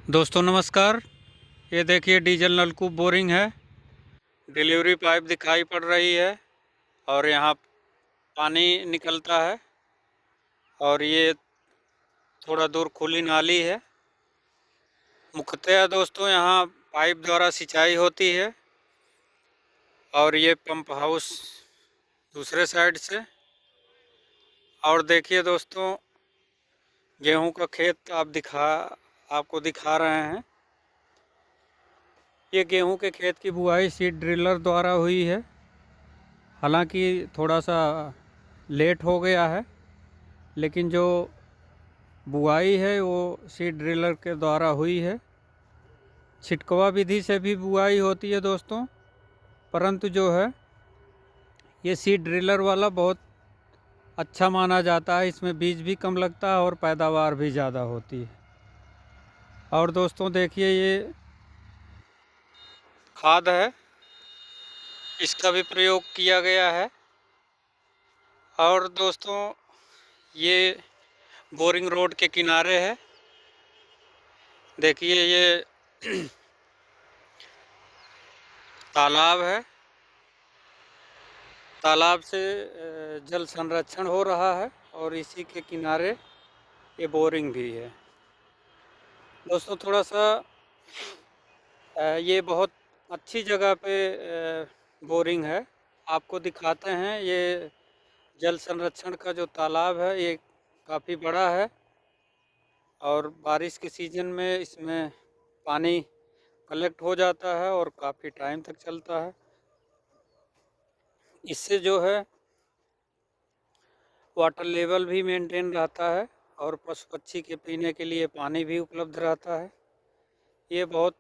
दोस्तों नमस्कार। ये देखिए डीजल नलकूप बोरिंग है। डिलीवरी पाइप दिखाई पड़ रही है और यहाँ पानी निकलता है और ये थोड़ा दूर खुली नाली है। मुख्यतः दोस्तों यहाँ पाइप द्वारा सिंचाई होती है और ये पंप हाउस दूसरे साइड से। और देखिए दोस्तों, गेहूं का खेत आपको दिखा रहे हैं। ये गेहूं के खेत की बुआई सीड ड्रिलर द्वारा हुई है। हालांकि थोड़ा सा लेट हो गया है, लेकिन जो बुआई है वो सीड ड्रिलर के द्वारा हुई है। छिटकवा विधि से भी बुआई होती है दोस्तों, परंतु जो है ये सीड ड्रिलर वाला बहुत अच्छा माना जाता है। इसमें बीज भी कम लगता है और पैदावार भी ज़्यादा होती है। और दोस्तों देखिए, ये खाद है, इसका भी प्रयोग किया गया है। और दोस्तों ये बोरिंग रोड के किनारे है। देखिए ये तालाब है। तालाब से जल संरक्षण हो रहा है और इसी के किनारे ये बोरिंग भी है। दोस्तों थोड़ा सा ये बहुत अच्छी जगह पे बोरिंग है। आपको दिखाते हैं। ये जल संरक्षण का जो तालाब है ये काफ़ी बड़ा है और बारिश के सीजन में इसमें पानी कलेक्ट हो जाता है और काफ़ी टाइम तक चलता है। इससे जो है वाटर लेवल भी मेंटेन रहता है और पशु पक्षी के पीने के लिए पानी भी उपलब्ध रहता है। ये बहुत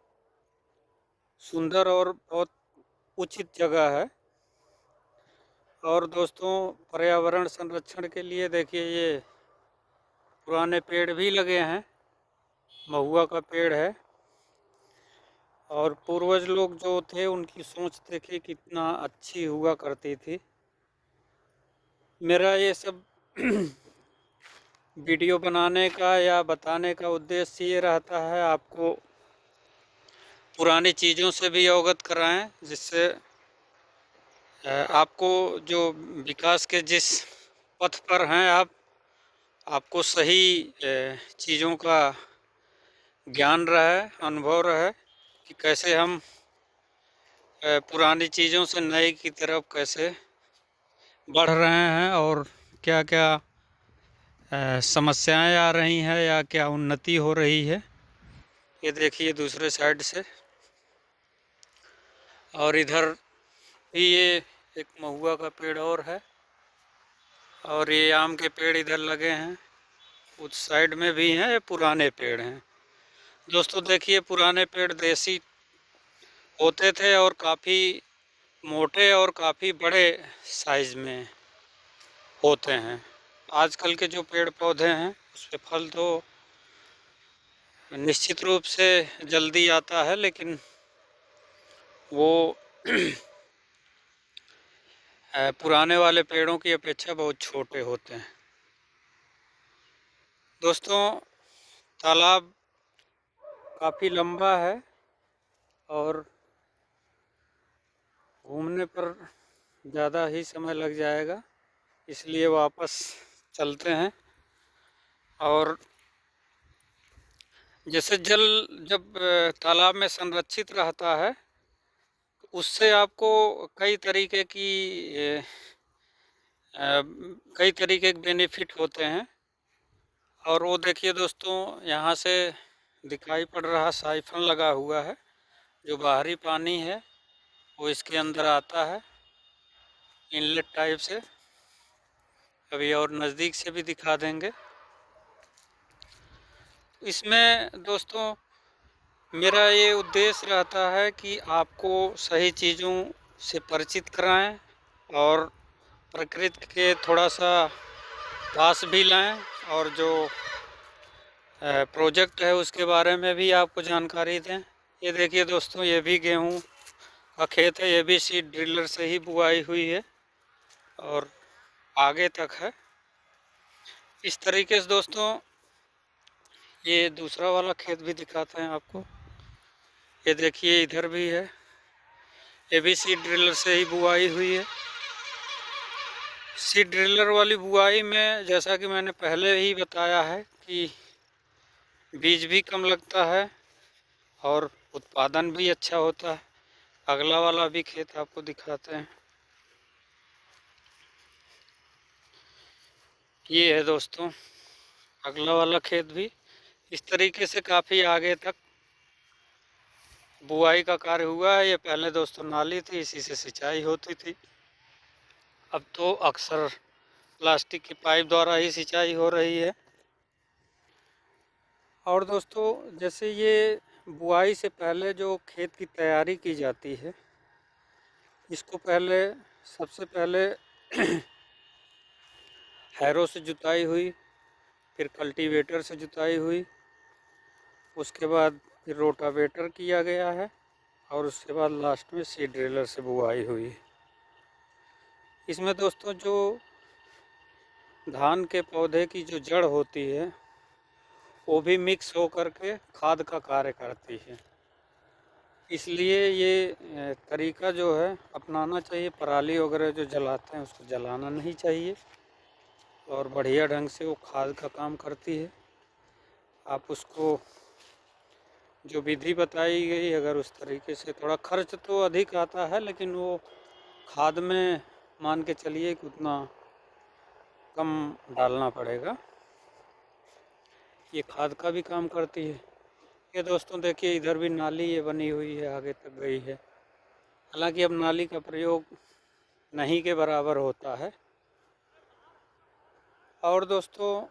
सुंदर और बहुत उचित जगह है। और दोस्तों पर्यावरण संरक्षण के लिए देखिए ये पुराने पेड़ भी लगे हैं। महुआ का पेड़ है और पूर्वज लोग जो थे उनकी सोच देखिए कितना अच्छी हुआ करती थी। मेरा ये सब वीडियो बनाने का या बताने का उद्देश्य ये रहता है आपको पुरानी चीज़ों से भी अवगत कराएं, जिससे आपको जो विकास के जिस पथ पर हैं आपको सही चीज़ों का ज्ञान रहे, अनुभव रहे कि कैसे हम पुरानी चीज़ों से नए की तरफ कैसे बढ़ रहे हैं और क्या क्या समस्याएं आ रही हैं या क्या उन्नति हो रही है। ये देखिए दूसरे साइड से। और इधर भी ये एक महुआ का पेड़ और है और ये आम के पेड़ इधर लगे हैं। उस साइड में भी हैं, ये पुराने पेड़ हैं। दोस्तों देखिए पुराने पेड़ देसी होते थे और काफ़ी मोटे और काफ़ी बड़े साइज में होते हैं। आजकल के जो पेड़ पौधे हैं उस पर फल तो निश्चित रूप से जल्दी आता है, लेकिन वो पुराने वाले पेड़ों की अपेक्षा बहुत छोटे होते हैं। दोस्तों तालाब काफ़ी लंबा है और घूमने पर ज़्यादा ही समय लग जाएगा, इसलिए वापस चलते हैं। और जैसे जल जब तालाब में संरक्षित रहता है तो उससे आपको कई तरीके के बेनिफिट होते हैं। और वो देखिए दोस्तों, यहाँ से दिखाई पड़ रहा साइफन लगा हुआ है। जो बाहरी पानी है वो इसके अंदर आता है इनलेट टाइप से। अभी और नज़दीक से भी दिखा देंगे। इसमें दोस्तों मेरा ये उद्देश्य रहता है कि आपको सही चीज़ों से परिचित कराएं और प्रकृति के थोड़ा सा पास भी लाएं और जो प्रोजेक्ट है उसके बारे में भी आपको जानकारी दें। ये देखिए दोस्तों, ये भी गेहूं का खेत है। ये भी सीड ड्रिलर से ही बुआई हुई है और आगे तक है। इस तरीके से दोस्तों ये दूसरा वाला खेत भी दिखाते हैं आपको। ये देखिए इधर भी है, ये भी सीड ड्रिलर से ही बुआई हुई है। सीड ड्रिलर वाली बुआई में जैसा कि मैंने पहले ही बताया है कि बीज भी कम लगता है और उत्पादन भी अच्छा होता है। अगला वाला भी खेत आपको दिखाते हैं। ये है दोस्तों अगला वाला खेत भी। इस तरीके से काफ़ी आगे तक बुआई का कार्य हुआ है। ये पहले दोस्तों नाली थी, इसी से सिंचाई होती थी। अब तो अक्सर प्लास्टिक की पाइप द्वारा ही सिंचाई हो रही है। और दोस्तों जैसे ये बुआई से पहले जो खेत की तैयारी की जाती है, इसको सबसे पहले हैरो से जुताई हुई, फिर कल्टीवेटर से जुताई हुई, उसके बाद फिर रोटावेटर किया गया है और उसके बाद लास्ट में सीड ड्रिलर से बुआई हुई। इसमें दोस्तों जो धान के पौधे की जो जड़ होती है वो भी मिक्स हो करके खाद का कार्य करती है। इसलिए ये तरीका जो है अपनाना चाहिए। पराली वगैरह जो जलाते हैं उसको जलाना नहीं चाहिए और बढ़िया ढंग से वो खाद का काम करती है। आप उसको जो विधि बताई गई, अगर उस तरीके से, थोड़ा खर्च तो अधिक आता है लेकिन वो खाद में मान के चलिए कि उतना कम डालना पड़ेगा। ये खाद का भी काम करती है। ये दोस्तों देखिए इधर भी नाली ये बनी हुई है, आगे तक गई है। हालांकि अब नाली का प्रयोग नहीं के बराबर होता है। और दोस्तों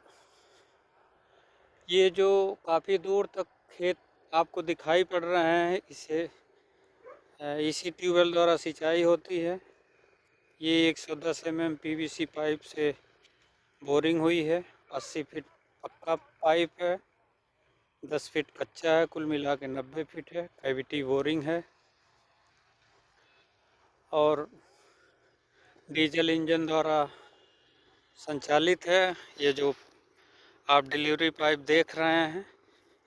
ये जो काफ़ी दूर तक खेत आपको दिखाई पड़ रहे हैं, इसी ट्यूबवेल द्वारा सिंचाई होती है। ये 110 mm PVC पाइप से बोरिंग हुई है। 80 फीट पक्का पाइप है, 10 फीट कच्चा है, कुल मिला के 90 फीट है। कैविटी बोरिंग है और डीजल इंजन द्वारा संचालित है। ये जो आप डिलीवरी पाइप देख रहे हैं,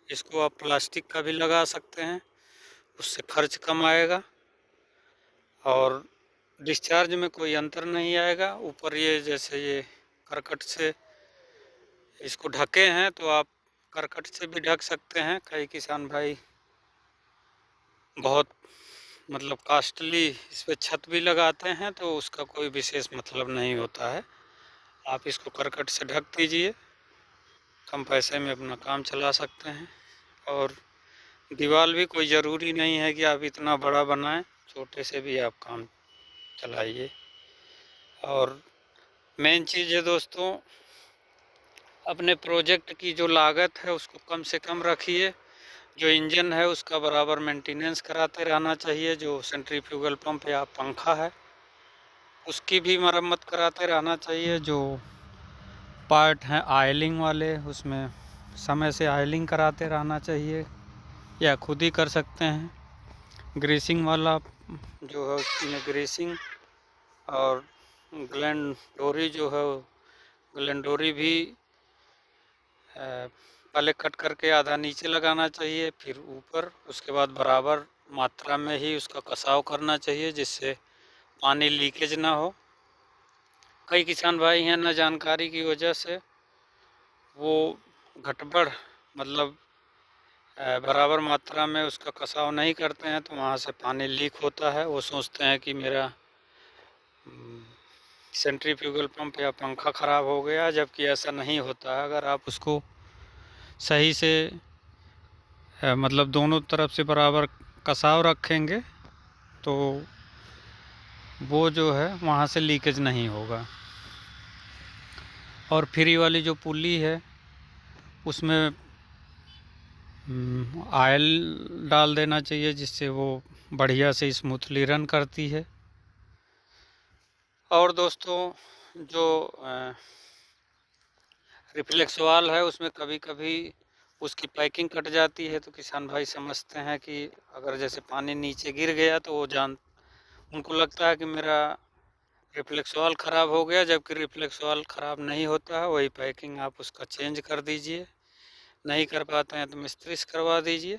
इसको आप प्लास्टिक का भी लगा सकते हैं, उससे खर्च कम आएगा और डिस्चार्ज में कोई अंतर नहीं आएगा। ऊपर ये जैसे ये करकट से इसको ढके हैं तो आप करकट से भी ढक सकते हैं। कई किसान भाई बहुत मतलब कॉस्टली इस पर छत भी लगाते हैं, तो उसका कोई विशेष मतलब नहीं होता है। आप इसको करकट से ढक दीजिए, कम पैसे में अपना काम चला सकते हैं। और दीवार भी कोई ज़रूरी नहीं है कि आप इतना बड़ा बनाएं, छोटे से भी आप काम चलाइए। और मेन चीज़ है दोस्तों, अपने प्रोजेक्ट की जो लागत है उसको कम से कम रखिए। जो इंजन है उसका बराबर मेंटेनेंस कराते रहना चाहिए। जो सेंट्रीफ्यूगल पंप या पंखा है उसकी भी मरम्मत कराते रहना चाहिए। जो पार्ट हैं ऑयलिंग वाले, उसमें समय से ऑयलिंग कराते रहना चाहिए या खुद ही कर सकते हैं। ग्रीसिंग वाला जो है उसमें ग्रीसिंग और ग्लैंडोरी जो है, ग्लैंडोरी भी पहले कट करके आधा नीचे लगाना चाहिए, फिर ऊपर। उसके बाद बराबर मात्रा में ही उसका कसाव करना चाहिए जिससे पानी लीकेज ना हो। कई किसान भाई हैं न जानकारी की वजह से वो घटबड़ मतलब बराबर मात्रा में उसका कसाव नहीं करते हैं, तो वहाँ से पानी लीक होता है। वो सोचते हैं कि मेरा सेंट्रीफ्यूगल पंप या पंखा ख़राब हो गया, जबकि ऐसा नहीं होता है। अगर आप उसको सही से मतलब दोनों तरफ से बराबर कसाव रखेंगे तो वो जो है वहाँ से लीकेज नहीं होगा। और फ्री वाली जो पुली है उसमें ऑयल डाल देना चाहिए जिससे वो बढ़िया से स्मूथली रन करती है। और दोस्तों जो रिफ्लेक्स वाल है उसमें कभी कभी उसकी पैकिंग कट जाती है, तो किसान भाई समझते हैं कि अगर जैसे पानी नीचे गिर गया तो उनको लगता है कि मेरा रिफ्लेक्स वाल ख़राब हो गया, जबकि रिफ्लेक्स वाल ख़राब नहीं होता है। वही पैकिंग आप उसका चेंज कर दीजिए। नहीं कर पाते हैं तो मिस्त्री से करवा दीजिए,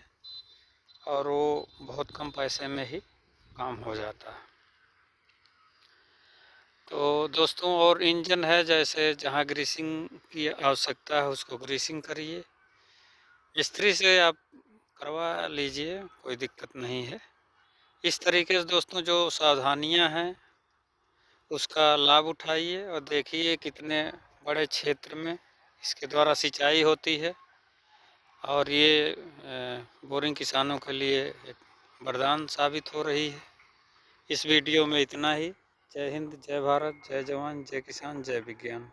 और वो बहुत कम पैसे में ही काम हो जाता है। तो दोस्तों, और इंजन है, जैसे जहाँ ग्रीसिंग की आवश्यकता है उसको ग्रीसिंग करिए, मिस्त्री से आप करवा लीजिए, कोई दिक्कत नहीं है। इस तरीके से दोस्तों जो सावधानियां हैं उसका लाभ उठाइए, और देखिए कितने बड़े क्षेत्र में इसके द्वारा सिंचाई होती है, और ये बोरिंग किसानों के लिए एक वरदान साबित हो रही है। इस वीडियो में इतना ही। जय हिंद, जय भारत, जय जवान, जय किसान, जय विज्ञान।